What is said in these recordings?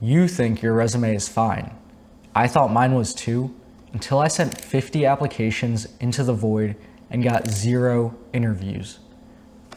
You think your resume is fine. I thought mine was too, until I sent 50 applications into the void and got 0 interviews.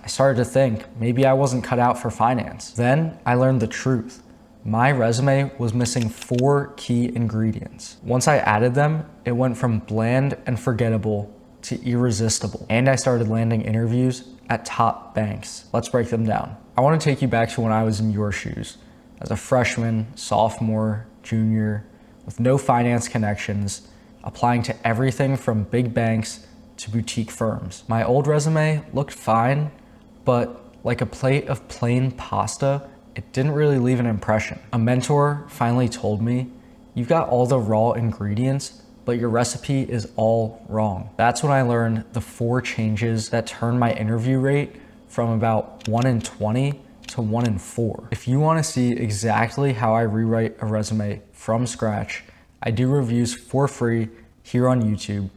I started to think maybe I wasn't cut out for finance. Then I learned the truth. My resume was missing 4 key ingredients. Once I added them, it went from bland and forgettable to irresistible. And I started landing interviews at top banks. Let's break them down. I want to take you back to when I was in your shoes. As a freshman, sophomore, junior, with no finance connections, applying to everything from big banks to boutique firms. My old resume looked fine, but like a plate of plain pasta, it didn't really leave an impression. A mentor finally told me, "You've got all the raw ingredients, but your recipe is all wrong." That's when I learned the 4 changes that turned my interview rate from about 1 in 20 to 1 in 4. If you want to see exactly how I rewrite a resume from scratch, I do reviews for free here on YouTube.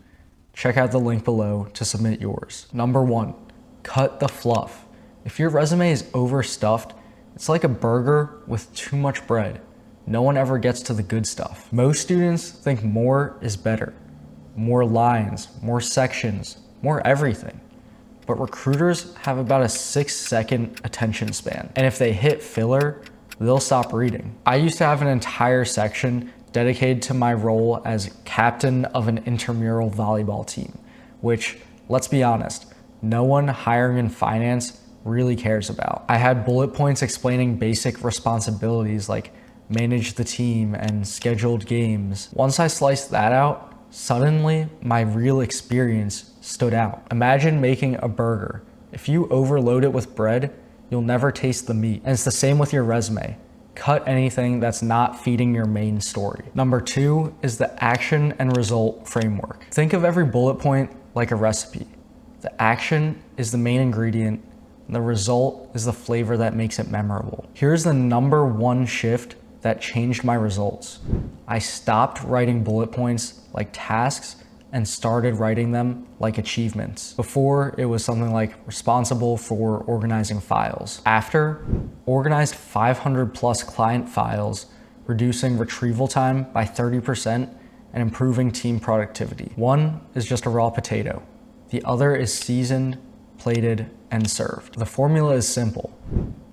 Check out the link below to submit yours. Number 1, cut the fluff. If your resume is overstuffed, it's like a burger with too much bread. No one ever gets to the good stuff. Most students think more is better. More lines, more sections, more everything. But recruiters have about a 6-second attention span. And if they hit filler, they'll stop reading. I used to have an entire section dedicated to my role as captain of an intramural volleyball team, which, let's be honest, no one hiring in finance really cares about. I had bullet points explaining basic responsibilities like manage the team and scheduled games. Once I sliced that out, suddenly my real experience stood out. Imagine making a burger. If you overload it with bread, you'll never taste the meat. And it's the same with your resume. Cut anything that's not feeding your main story. Number 2 is the action and result framework. Think of every bullet point like a recipe. The action is the main ingredient, and the result is the flavor that makes it memorable. Here's the number 1 shift that changed my results. I stopped writing bullet points like tasks and started writing them like achievements. Before, it was something like responsible for organizing files. After, organized 500 plus client files, reducing retrieval time by 30% and improving team productivity. One is just a raw potato. The other is seasoned, plated, and served. The formula is simple: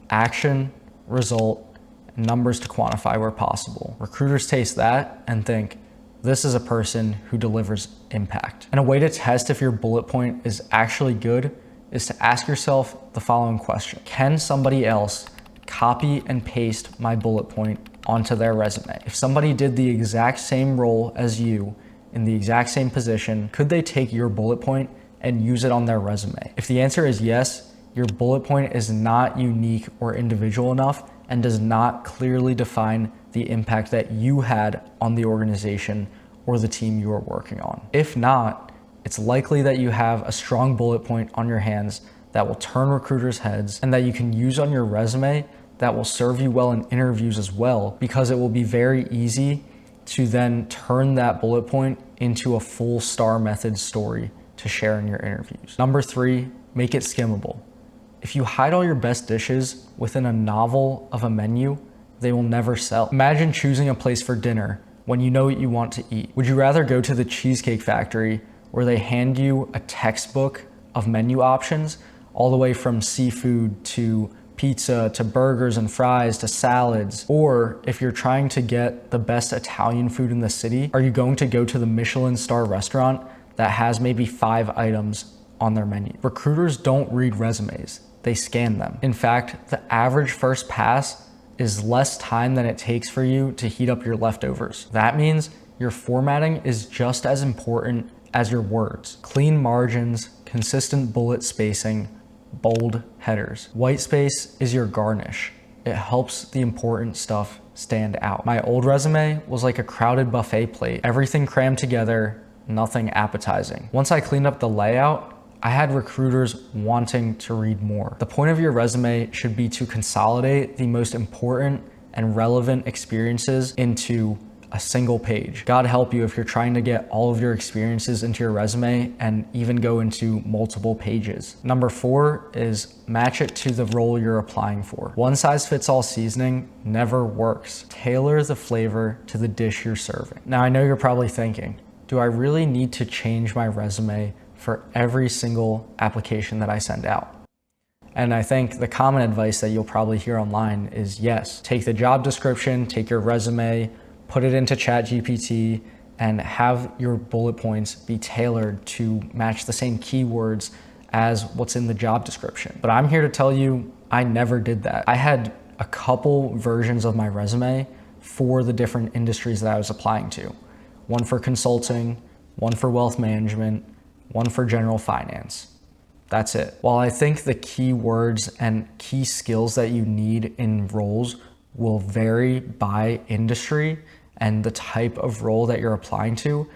action, result, and numbers to quantify where possible. Recruiters taste that and think, this is a person who delivers impact. And a way to test if your bullet point is actually good is to ask yourself the following question: can somebody else copy and paste my bullet point onto their resume? If somebody did the exact same role as you in the exact same position, could they take your bullet point and use it on their resume? If the answer is yes, your bullet point is not unique or individual enough and does not clearly define the impact that you had on the organization or the team you are working on. If not, it's likely that you have a strong bullet point on your hands that will turn recruiters' heads and that you can use on your resume that will serve you well in interviews as well, because it will be very easy to then turn that bullet point into a full STAR method story to share in your interviews. Number 3, make it skimmable. If you hide all your best dishes within a novel of a menu, they will never sell. Imagine choosing a place for dinner when you know what you want to eat. Would you rather go to the Cheesecake Factory where they hand you a textbook of menu options all the way from seafood to pizza to burgers and fries to salads? Or if you're trying to get the best Italian food in the city, are you going to go to the Michelin star restaurant that has maybe 5 items on their menu? Recruiters don't read resumes, they scan them. In fact, the average first pass is less time than it takes for you to heat up your leftovers. That means your formatting is just as important as your words. Clean margins, consistent bullet spacing, bold headers. White space is your garnish. It helps the important stuff stand out. My old resume was like a crowded buffet plate, everything crammed together, nothing appetizing. Once I cleaned up the layout, I had recruiters wanting to read more. The point of your resume should be to consolidate the most important and relevant experiences into a single page. God help you if you're trying to get all of your experiences into your resume and even go into multiple pages. Number 4 is match it to the role you're applying for. One size fits all seasoning never works. Tailor the flavor to the dish you're serving. Now, I know you're probably thinking, do I really need to change my resume for every single application that I send out? And I think the common advice that you'll probably hear online is yes, take the job description, take your resume, put it into ChatGPT, and have your bullet points be tailored to match the same keywords as what's in the job description. But I'm here to tell you, I never did that. I had a couple versions of my resume for the different industries that I was applying to. One for consulting, one for wealth management, one for general finance. That's it. While I think the keywords and key skills that you need in roles will vary by industry and the type of role that you're applying to,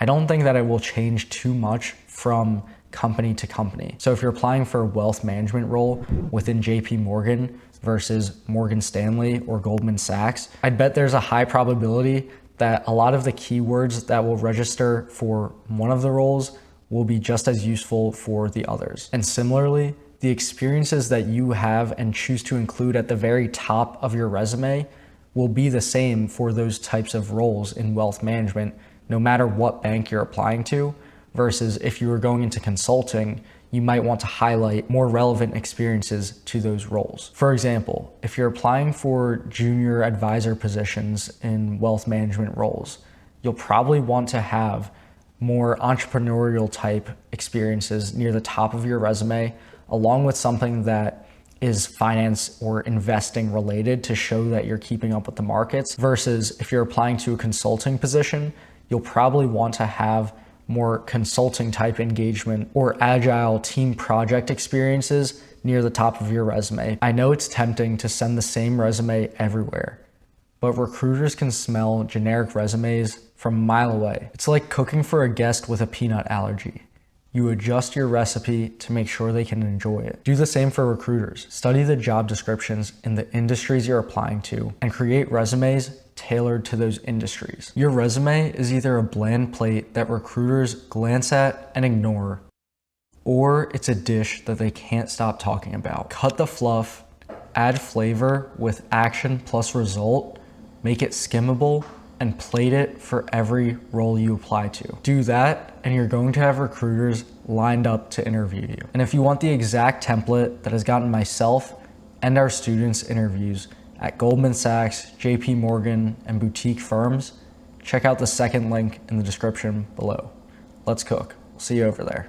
I don't think that it will change too much from company to company. So if you're applying for a wealth management role within JP Morgan versus Morgan Stanley or Goldman Sachs, I'd bet there's a high probability that a lot of the keywords that will register for one of the roles will be just as useful for the others. And similarly, the experiences that you have and choose to include at the very top of your resume will be the same for those types of roles in wealth management, no matter what bank you're applying to, versus if you were going into consulting, you might want to highlight more relevant experiences to those roles. For example, if you're applying for junior advisor positions in wealth management roles, you'll probably want to have more entrepreneurial type experiences near the top of your resume, along with something that is finance or investing related to show that you're keeping up with the markets, versus if you're applying to a consulting position, you'll probably want to have more consulting type engagement or agile team project experiences near the top of your resume. I know it's tempting to send the same resume everywhere, but recruiters can smell generic resumes from a mile away. It's like cooking for a guest with a peanut allergy. You adjust your recipe to make sure they can enjoy it. Do the same for recruiters. Study the job descriptions in the industries you're applying to and create resumes tailored to those industries. Your resume is either a bland plate that recruiters glance at and ignore, or it's a dish that they can't stop talking about. Cut the fluff, add flavor with action plus result, make it skimmable, and plate it for every role you apply to. Do that, and you're going to have recruiters lined up to interview you. And if you want the exact template that has gotten myself and our students interviews at Goldman Sachs, JP Morgan, and boutique firms, check out the second link in the description below. Let's cook. See you over there.